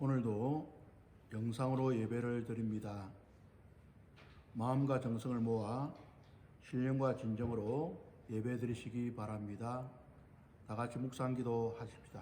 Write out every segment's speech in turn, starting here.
오늘도 영상으로 예배를 드립니다. 마음과 정성을 모아 신령과 진정으로 예배 드리시기 바랍니다. 다 같이 묵상기도 하십시다.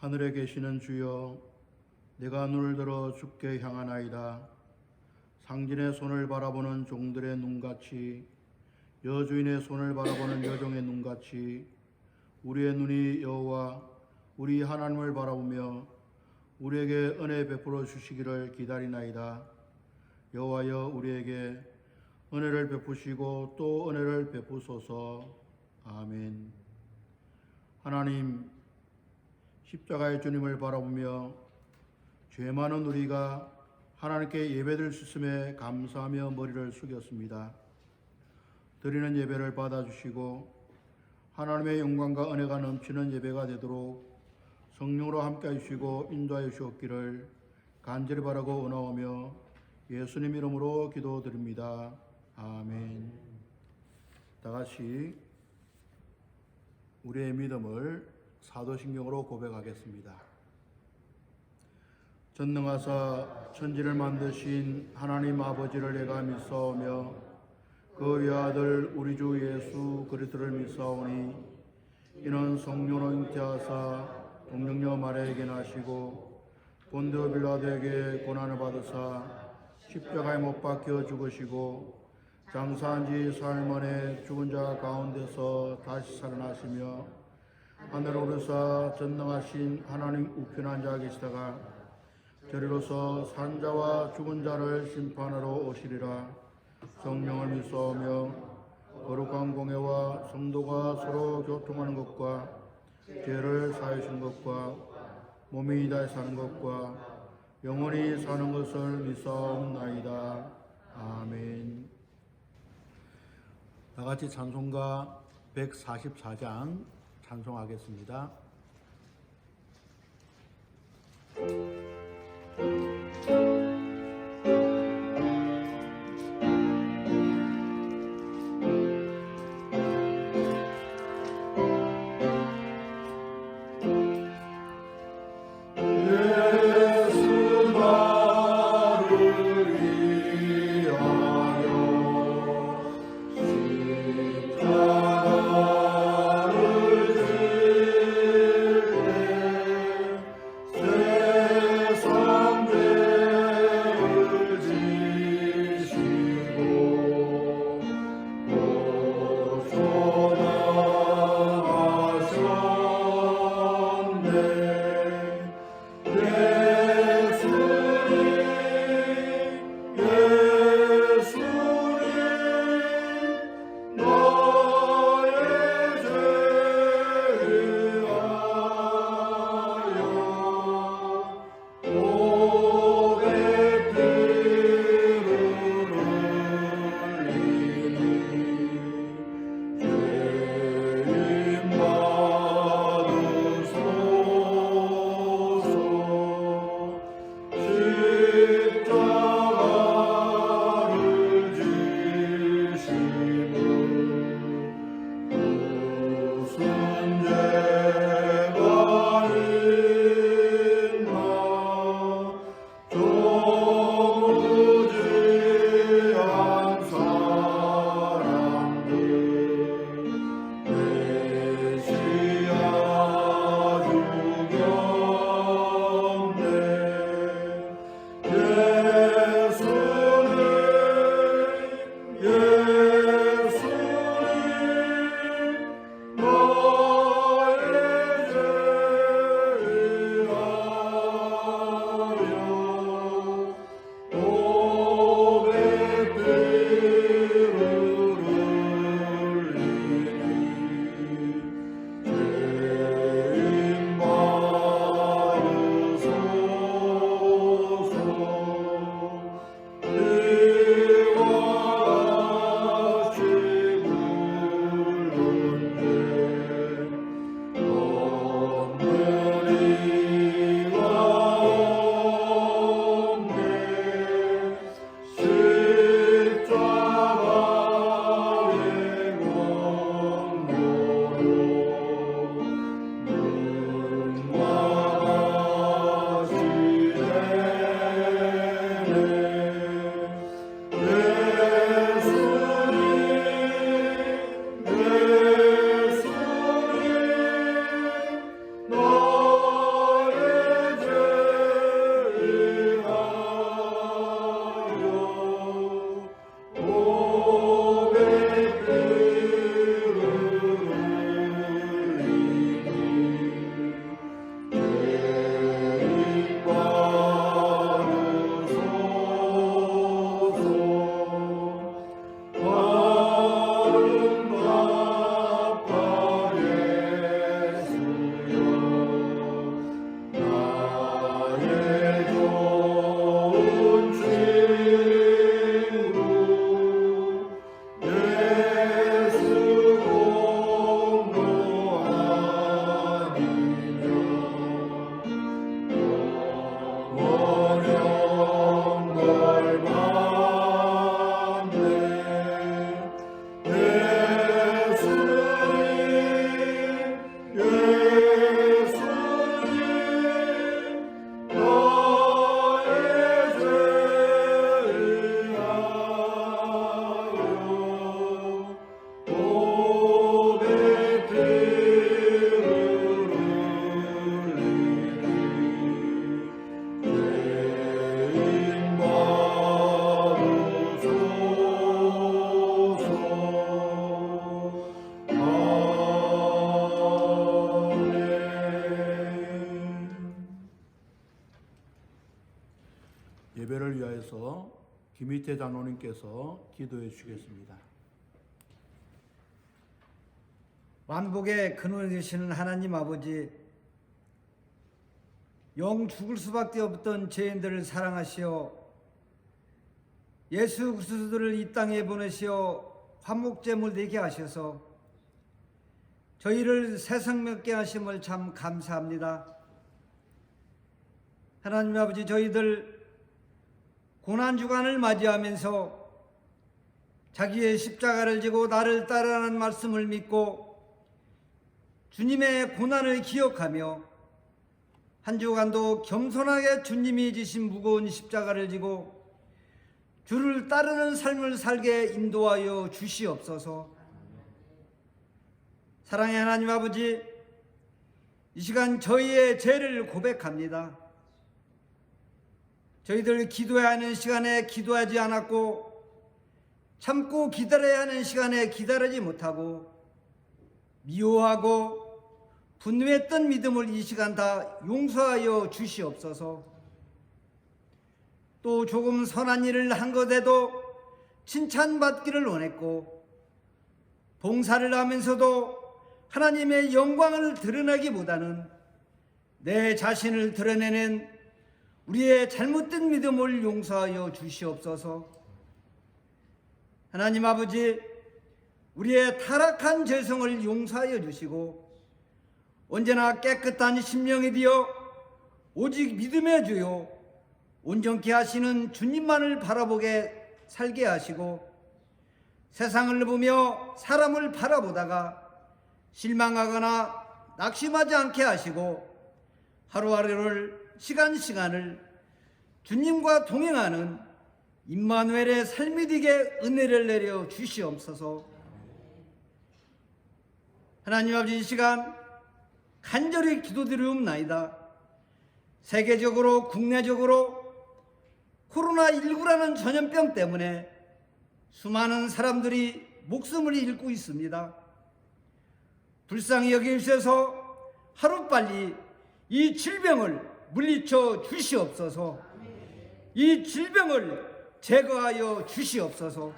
하늘에 계시는 주여, 내가 눈을 들어 주께 향하나이다. 상진의 손을 바라보는 종들의 눈같이, 여주인의 손을 바라보는 여종의 눈같이 우리의 눈이 여호와 우리 하나님을 바라보며 우리에게 은혜 베풀어 주시기를 기다리나이다. 여호와여, 우리에게 은혜를 베푸시고 또 은혜를 베푸소서. 아멘. 하나님, 십자가의 주님을 바라보며 죄 많은 우리가 하나님께 예배드릴 수 있음에 감사하며 머리를 숙였습니다. 드리는 예배를 받아주시고 하나님의 영광과 은혜가 넘치는 예배가 되도록 성령으로 함께 해주시고 인도하여 주옵기를 간절히 바라고 원하오며 예수님 이름으로 기도드립니다. 아멘. 다 같이 우리의 믿음을 사도신경으로 고백하겠습니다. 전능하사 천지를 만드신 하나님 아버지를 내가 믿사오며 그 외아들 우리 주 예수 그리스도를 믿사오니 이는 성령으로 잉태하사 동정녀 마리아에게 나시고 본디오 빌라도에게 고난을 받으사 십자가에 못 박혀 죽으시고 장사한 지 사흘 만에 죽은 자 가운데서 다시 살아나시며 하늘 오르사 전능하신 하나님 우편한 자 계시다가 저리로서 산자와 죽은 자를 심판하러 오시리라. 성령을 믿사오며 거룩한 공회와 성도가 서로 교통하는 것과 죄를 사하시는 것과 몸이 다시 사는 것과 영원히 사는 것을 믿사옵나이다. 아멘. 다 같이 찬송가 144장 찬송하겠습니다. 십자가를 김희태 장로님께서 기도해 주시겠습니다. 만복의 근원이 되시는 하나님 아버지, 영 죽을 수밖에 없던 죄인들을 사랑하시어 예수 그리스도를 이 땅에 보내시어 화목제물 되게 하셔서 저희를 새 생명케 하심을 참 감사합니다. 하나님 아버지, 저희들 고난주간을 맞이하면서 자기의 십자가를 지고 나를 따르라는 말씀을 믿고 주님의 고난을 기억하며 한 주간도 겸손하게 주님이 지신 무거운 십자가를 지고 주를 따르는 삶을 살게 인도하여 주시옵소서. 사랑의 하나님 아버지, 이 시간 저희의 죄를 고백합니다. 저희들 기도해야 하는 시간에 기도하지 않았고 참고 기다려야 하는 시간에 기다리지 못하고 미워하고 분노했던 믿음을 이 시간 다 용서하여 주시옵소서. 또 조금 선한 일을 한 것에도 칭찬받기를 원했고 봉사를 하면서도 하나님의 영광을 드러내기보다는 내 자신을 드러내는 우리의 잘못된 믿음을 용서하여 주시옵소서. 하나님 아버지, 우리의 타락한 죄성을 용서하여 주시고 언제나 깨끗한 심령이 되어 오직 믿음의 주요 온전케 하시는 주님만을 바라보게 살게 하시고 세상을 보며 사람을 바라보다가 실망하거나 낙심하지 않게 하시고 하루하루를 시간을 주님과 동행하는 임마누엘의 삶이 되게 은혜를 내려 주시옵소서. 하나님 아버지, 이 시간 간절히 기도드리옵나이다. 세계적으로 국내적으로 코로나19라는 전염병 때문에 수많은 사람들이 목숨을 잃고 있습니다. 불쌍히 여기셔서 하루빨리 이 질병을 물리쳐 주시옵소서. 이 질병을 제거하여 주시옵소서.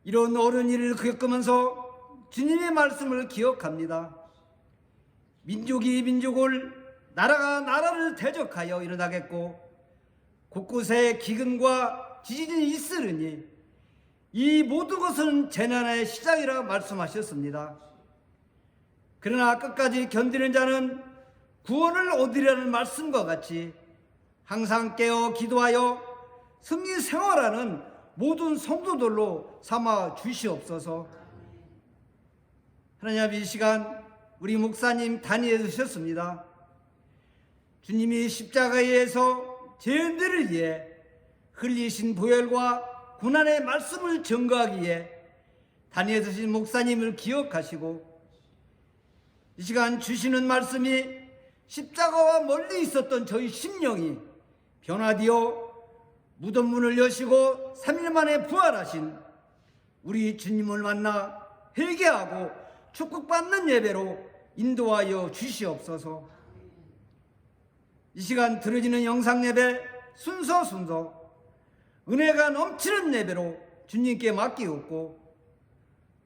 이런 어려운 일을 겪으면서 주님의 말씀을 기억합니다. 민족이 민족을, 나라가 나라를 대적하여 일어나겠고 곳곳에 기근과 지진이 있으리니 이 모든 것은 재난의 시작이라 말씀하셨습니다. 그러나 끝까지 견디는 자는 구원을 얻으리라는 말씀과 같이 항상 깨어 기도하여 승리 생활하는 모든 성도들로 삼아 주시옵소서. 하나님 아버지, 이 시간 우리 목사님 단위해 주셨습니다. 주님이 십자가에서 죄인들을 위해 흘리신 보혈과 고난의 말씀을 증거하기 위해 단위해 주신 목사님을 기억하시고 이 시간 주시는 말씀이 십자가와 멀리 있었던 저희 심령이 변화되어 무덤 문을 여시고 3일 만에 부활하신 우리 주님을 만나 회개하고 축복받는 예배로 인도하여 주시옵소서. 이 시간 들어지는 영상 예배 순서 은혜가 넘치는 예배로 주님께 맡기옵고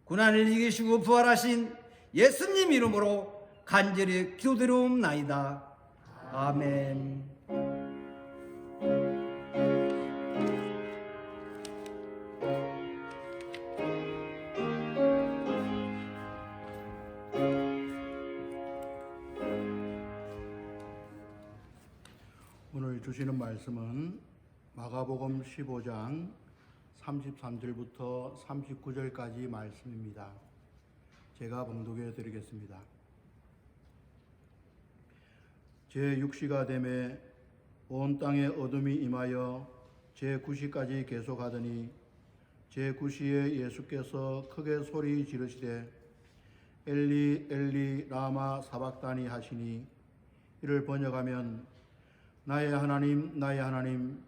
고난을 이기시고 부활하신 예수님 이름으로 간절히 기도드리옵나이다. 아멘. 오늘 주시는 말씀은 마가복음 15장 33절부터 39절까지 말씀입니다. 제가 봉독해 드리겠습니다. 제6시가 되매 온 땅에 어둠이 임하여 제9시까지 계속하더니 제9시에 예수께서 크게 소리 지르시되 엘리 엘리 라마 사박다니 하시니 이를 번역하면 나의 하나님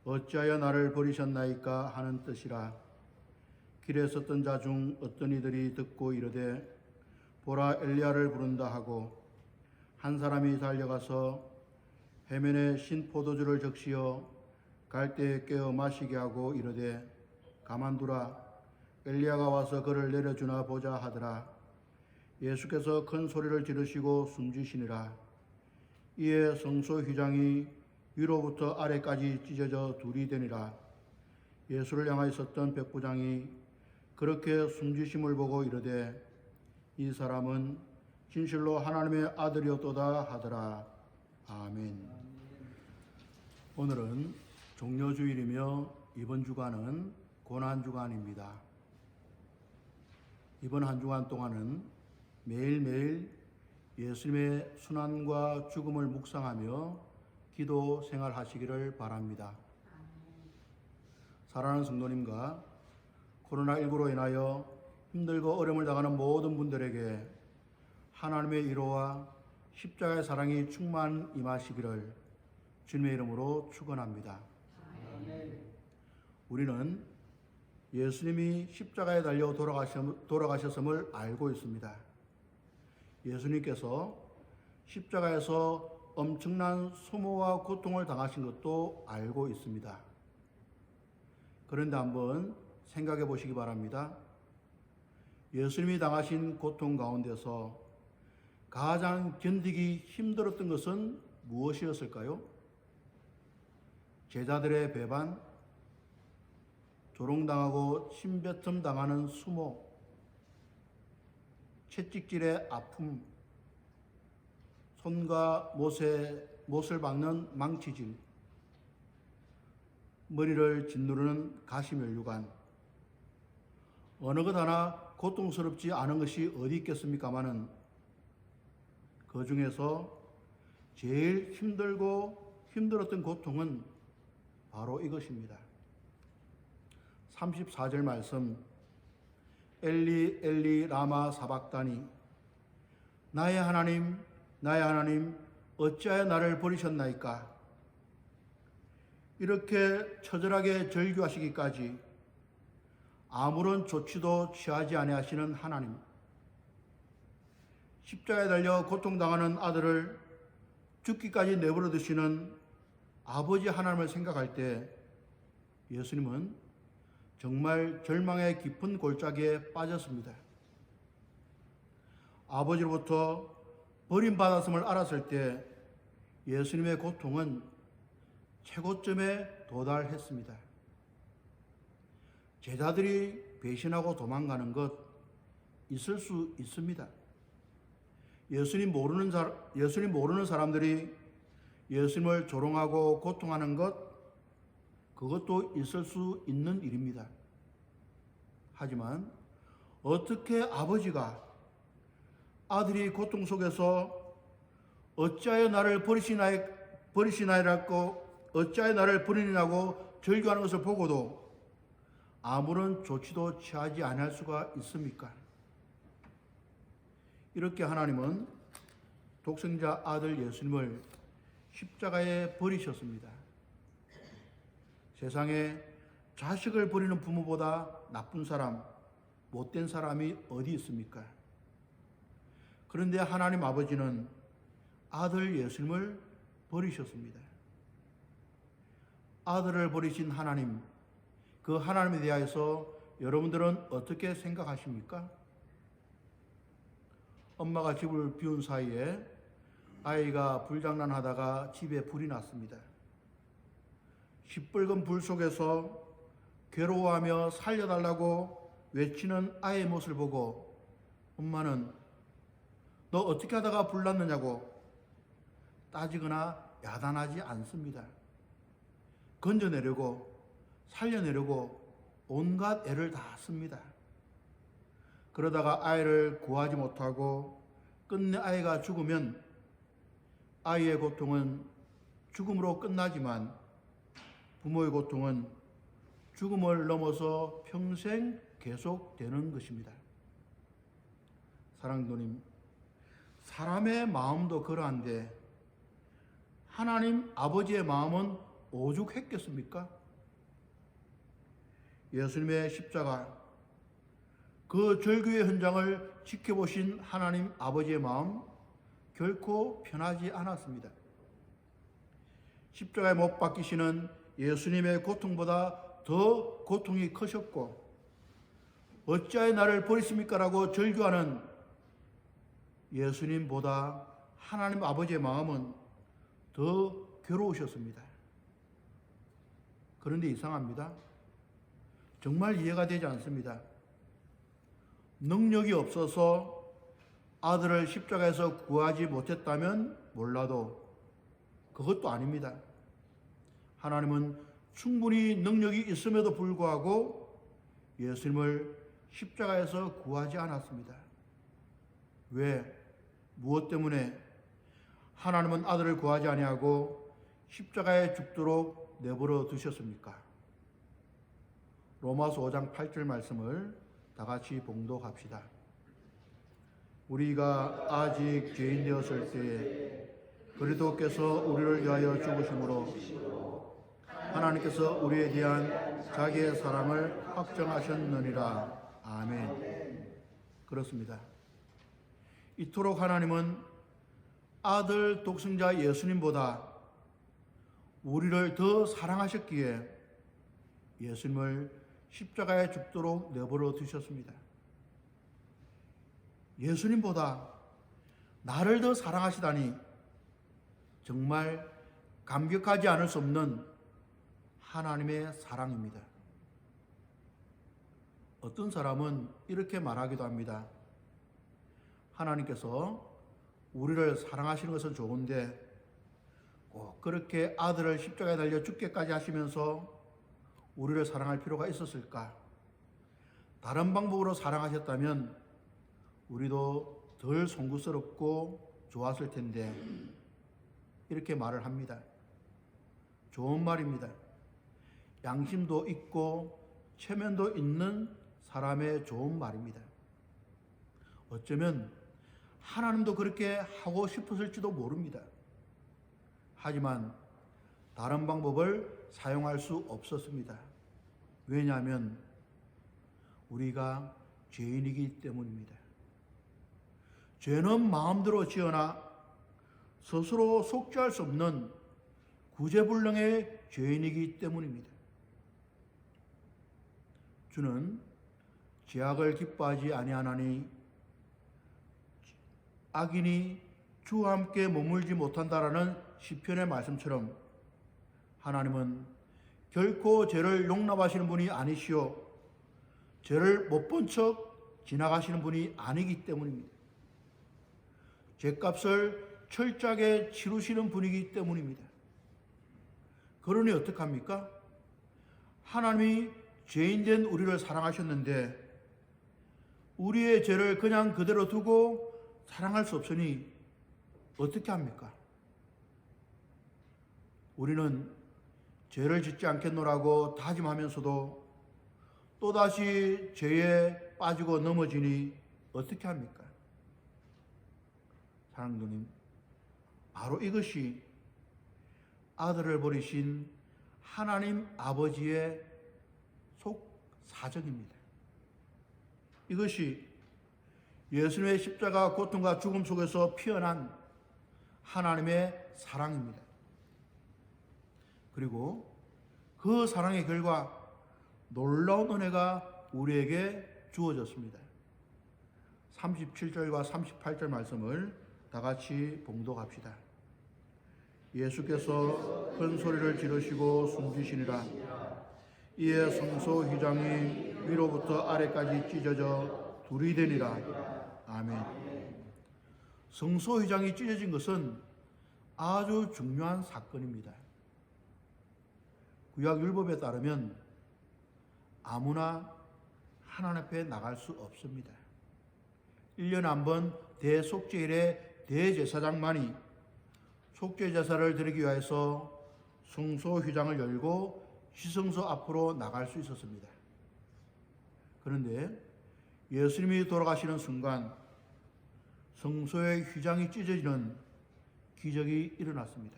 어찌하여 나를 버리셨나이까 하는 뜻이라. 길에 섰던 자 중 어떤 이들이 듣고 이르되 보라 엘리야를 부른다 하고 한 사람이 달려가서 해면에 신 포도주를 적시어 갈 때 깨어 마시게 하고 이르되 가만두라 엘리야가 와서 그를 내려주나 보자 하더라. 예수께서 큰 소리를 지르시고 숨지시니라. 이에 성소 휘장이 위로부터 아래까지 찢어져 둘이 되니라. 예수를 향하여 있었던 백부장이 그렇게 숨지심을 보고 이르되 이 사람은 진실로 하나님의 아들이었도다 하더라. 아멘. 오늘은 종려주일이며 이번 주간은 고난주간입니다. 이번 한 주간 동안은 매일매일 예수님의 순환과 죽음을 묵상하며 기도 생활하시기를 바랍니다. 사랑하는 성도님과 코로나19로 인하여 힘들고 어려움을 당하는 모든 분들에게 하나님의 위로와 십자가의 사랑이 충만 임하시기를 주님의 이름으로 축원합니다. 우리는 예수님이 십자가에 달려 돌아가셨음을 알고 있습니다. 예수님께서 십자가에서 엄청난 수모와 고통을 당하신 것도 알고 있습니다. 그런데 한번 생각해 보시기 바랍니다. 예수님이 당하신 고통 가운데서 가장 견디기 힘들었던 것은 무엇이었을까요? 제자들의 배반, 조롱당하고 침뱉음 당하는 수모, 채찍질의 아픔, 손과 못을 박는 망치질, 머리를 짓누르는 가시면류관, 어느 것 하나 고통스럽지 않은 것이 어디 있겠습니까마는 그 중에서 제일 힘들고 힘들었던 고통은 바로 이것입니다. 34절 말씀, 엘리 엘리 라마 사박다니 나의 하나님 나의 하나님 어찌하여 나를 버리셨나이까. 이렇게 처절하게 절규하시기까지 아무런 조치도 취하지 아니하시는 하나님, 십자가에 달려 고통당하는 아들을 죽기까지 내버려 두시는 아버지 하나님을 생각할 때 예수님은 정말 절망의 깊은 골짜기에 빠졌습니다. 아버지로부터 버림받았음을 알았을 때 예수님의 고통은 최고점에 도달했습니다. 제자들이 배신하고 도망가는 것 있을 수 있습니다. 예수님 모르는 사람들이 예수님을 조롱하고 고통하는 것, 그것도 있을 수 있는 일입니다. 하지만 어떻게 아버지가 아들이 고통 속에서 어찌하여 나를 버리시나이라고 어찌하여 나를 버리느냐고 절규하는 것을 보고도 아무런 조치도 취하지 않을 수가 있습니까? 이렇게 하나님은 독생자 아들 예수님을 십자가에 버리셨습니다. 세상에 자식을 버리는 부모보다 나쁜 사람, 못된 사람이 어디 있습니까? 그런데 하나님 아버지는 아들 예수님을 버리셨습니다. 아들을 버리신 하나님, 그 하나님에 대하여서 여러분들은 어떻게 생각하십니까? 엄마가 집을 비운 사이에 아이가 불장난하다가 집에 불이 났습니다. 시뻘건 불 속에서 괴로워하며 살려달라고 외치는 아이의 모습을 보고 엄마는 너 어떻게 하다가 불 났느냐고 따지거나 야단하지 않습니다. 건져내려고 살려내려고 온갖 애를 다 씁니다. 그러다가 아이를 구하지 못하고 끝내 아이가 죽으면 아이의 고통은 죽음으로 끝나지만 부모의 고통은 죽음을 넘어서 평생 계속되는 것입니다. 사랑도님, 사람의 마음도 그러한데 하나님 아버지의 마음은 오죽했겠습니까? 예수님의 십자가, 그 절규의 현장을 지켜보신 하나님 아버지의 마음 결코 편하지 않았습니다. 십자가에 못 박히시는 예수님의 고통보다 더 고통이 크셨고 어찌하여 나를 버리십니까? 라고 절규하는 예수님보다 하나님 아버지의 마음은 더 괴로우셨습니다. 그런데 이상합니다. 정말 이해가 되지 않습니다. 능력이 없어서 아들을 십자가에서 구하지 못했다면 몰라도 그것도 아닙니다. 하나님은 충분히 능력이 있음에도 불구하고 예수님을 십자가에서 구하지 않았습니다. 왜? 무엇 때문에? 하나님은 아들을 구하지 아니하고 십자가에 죽도록 내버려 두셨습니까? 로마서 5장 8절 말씀을 다 같이 봉독합시다. 우리가 아직 죄인 되었을 때에 그리스도께서 우리를 위하여 죽으심으로 하나님께서 우리에 대한 자기의 사랑을 확정하셨느니라. 아멘. 그렇습니다. 이토록 하나님은 아들 독생자 예수님보다 우리를 더 사랑하셨기에 예수님을 십자가에 죽도록 내버려 두셨습니다. 예수님보다 나를 더 사랑하시다니 정말 감격하지 않을 수 없는 하나님의 사랑입니다. 어떤 사람은 이렇게 말하기도 합니다. 하나님께서 우리를 사랑하시는 것은 좋은데 꼭 그렇게 아들을 십자가에 달려 죽게까지 하시면서 우리를 사랑할 필요가 있었을까? 다른 방법으로 사랑하셨다면 우리도 덜 송구스럽고 좋았을 텐데 이렇게 말을 합니다. 좋은 말입니다. 양심도 있고 체면도 있는 사람의 좋은 말입니다. 어쩌면 하나님도 그렇게 하고 싶었을지도 모릅니다. 하지만 다른 방법을 사용할 수 없었습니다. 왜냐하면 우리가 죄인이기 때문입니다. 죄는 마음대로 지어나 스스로 속죄할 수 없는 구제불능의 죄인이기 때문입니다. 주는 죄악을 기뻐하지 아니하나니 악인이 주와 함께 머물지 못한다라는 시편의 말씀처럼 하나님은 결코 죄를 용납하시는 분이 아니시오 죄를 못 본 척 지나가시는 분이 아니기 때문입니다. 죄값을 철저하게 치르시는 분이기 때문입니다. 그러니 어떡합니까? 하나님이 죄인된 우리를 사랑하셨는데 우리의 죄를 그냥 그대로 두고 사랑할 수 없으니 어떻게 합니까? 우리는 죄를 짓지 않겠노라고 다짐하면서도 또다시 죄에 빠지고 넘어지니 어떻게 합니까? 사랑하는 바로 이것이 아들을 버리신 하나님 아버지의 속 사정입니다. 이것이 예수님의 십자가 고통과 죽음 속에서 피어난 하나님의 사랑입니다. 그리고 그 사랑의 결과 놀라운 은혜가 우리에게 주어졌습니다. 37절과 38절 말씀을 다 같이 봉독합시다. 예수께서 큰 소리를 지르시고 숨지시니라. 이에 성소 휘장이 위로부터 아래까지 찢어져 둘이 되니라. 아멘. 성소 휘장이 찢어진 것은 아주 중요한 사건입니다. 구약 율법에 따르면 아무나 하나님 앞에 나갈 수 없습니다. 1년에 한 번 대속죄일에 대제사장만이 속죄제사를 드리기 위해서 성소 휘장을 열고 시성소 앞으로 나갈 수 있었습니다. 그런데 예수님이 돌아가시는 순간 성소의 휘장이 찢어지는 기적이 일어났습니다.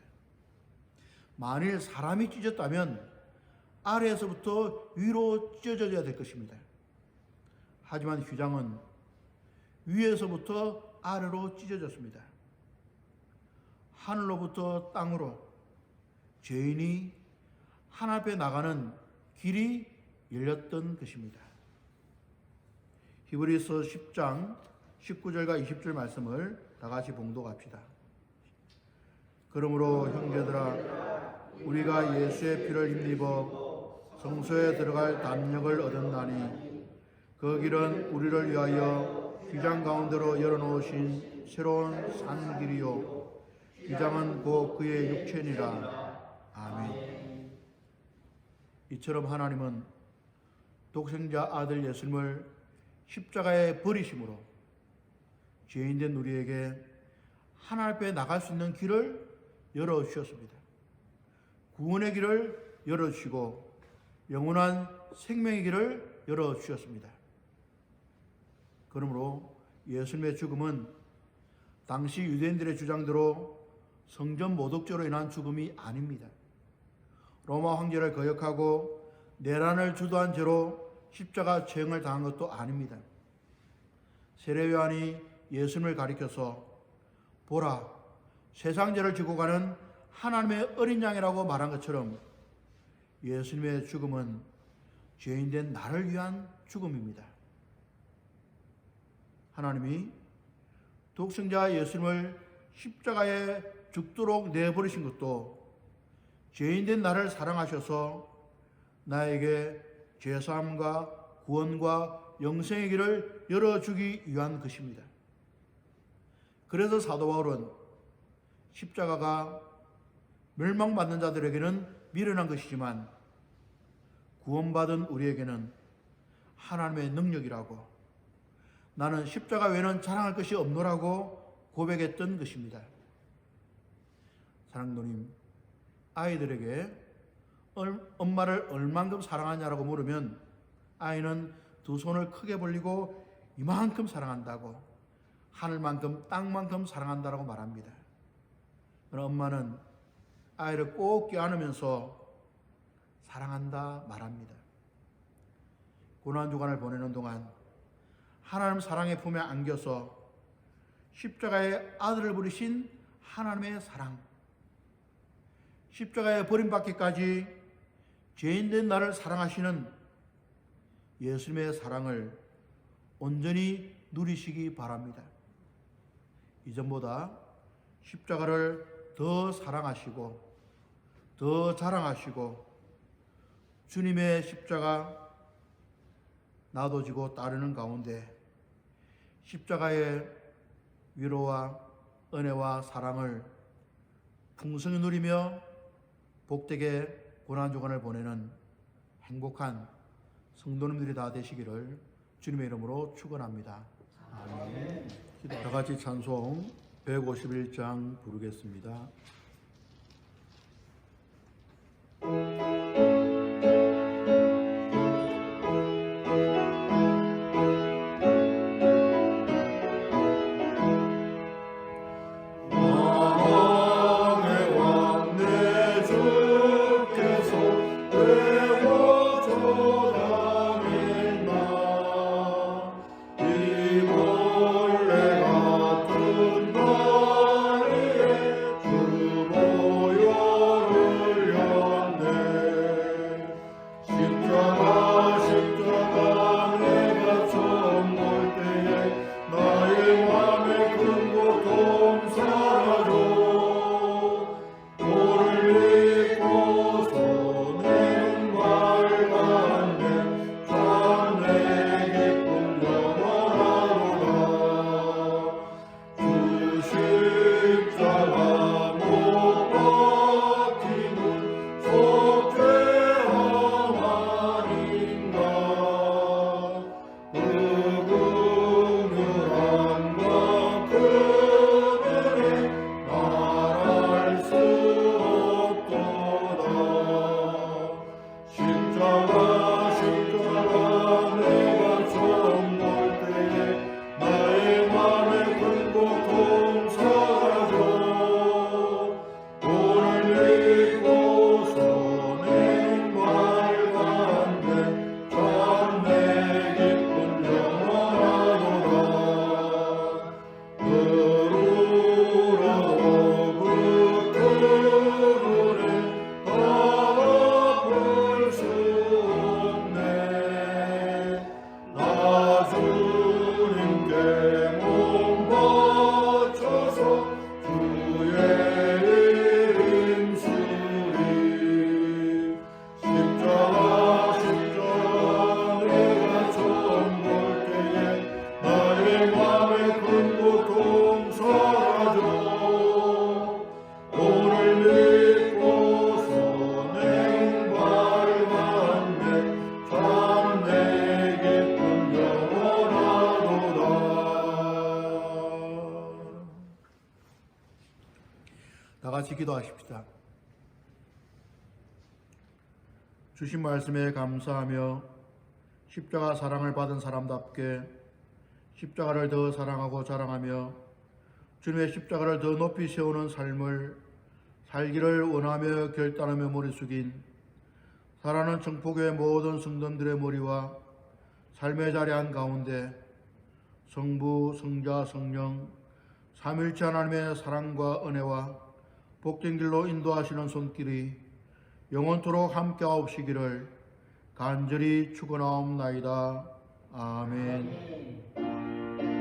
만일 사람이 찢었다면 아래에서부터 위로 찢어져야 될 것입니다. 하지만 휘장은 위에서부터 아래로 찢어졌습니다. 하늘로부터 땅으로 죄인이 하나님 앞에 나가는 길이 열렸던 것입니다. 히브리서 10장 19절과 20절 말씀을 다 같이 봉독합시다. 그러므로 형제들아 우리가 예수의 피를 힘입어 성소에 들어갈 담력을 얻었나니 그 길은 우리를 위하여 휘장 가운데로 열어놓으신 새로운 산 길이요 휘장은 곧 그의 육체니라. 아멘. 이처럼 하나님은 독생자 아들 예수님을 십자가에 버리심으로 죄인된 우리에게 하나님 앞에 나갈 수 있는 길을 열어주셨습니다. 구원의 길을 열어주시고 영원한 생명의 길을 열어주셨습니다. 그러므로 예수님의 죽음은 당시 유대인들의 주장대로 성전 모독죄로 인한 죽음이 아닙니다. 로마 황제를 거역하고 내란을 주도한 죄로 십자가 처형을 당한 것도 아닙니다. 세례요한이 예수님을 가리켜서 보라 세상 죄를 지고 가는 하나님의 어린 양이라고 말한 것처럼 예수님의 죽음은 죄인된 나를 위한 죽음입니다. 하나님이 독생자 예수님을 십자가에 죽도록 내버리신 것도 죄인된 나를 사랑하셔서 나에게 죄사함과 구원과 영생의 길을 열어주기 위한 것입니다. 그래서 사도 바울은 십자가가 멸망받는 자들에게는 미련한 것이지만 구원받은 우리에게는 하나님의 능력이라고 나는 십자가 외에는 자랑할 것이 없노라고 고백했던 것입니다. 사랑도님, 아이들에게 엄마를 얼만큼 사랑하냐라고 물으면 아이는 두 손을 크게 벌리고 이만큼 사랑한다고 하늘만큼 땅만큼 사랑한다라고 말합니다. 그러나 엄마는 아이를 꼭 껴안으면서 사랑한다 말합니다. 고난주간을 보내는 동안 하나님 사랑의 품에 안겨서 십자가의 아들을 부르신 하나님의 사랑, 십자가에 버림받기까지 죄인된 나를 사랑하시는 예수님의 사랑을 온전히 누리시기 바랍니다. 이전보다 십자가를 더 사랑하시고 더 자랑하시고 주님의 십자가 나도 지고 따르는 가운데 십자가의 위로와 은혜와 사랑을 풍성히 누리며 복되게 고난주간을 보내는 행복한 성도님들이 다 되시기를 주님의 이름으로 축원합니다. 아멘. 다 같이 찬송 151장 부르겠습니다. 주 같이 기도하십시다. 주신 말씀에 감사하며 십자가 사랑을 받은 사람답게 십자가를 더 사랑하고 자랑하며 주님의 십자가를 더 높이 세우는 삶을 살기를 원하며 결단하며 머리 숙인 사랑하는 청포교회 모든 성도들의 머리와 삶의 자리 한가운데 성부, 성자, 성령 삼일체 하나님의 사랑과 은혜와 복된 길로 인도하시는 손길이 영원토록 함께하옵시기를 간절히 축원하옵나이다. 아멘.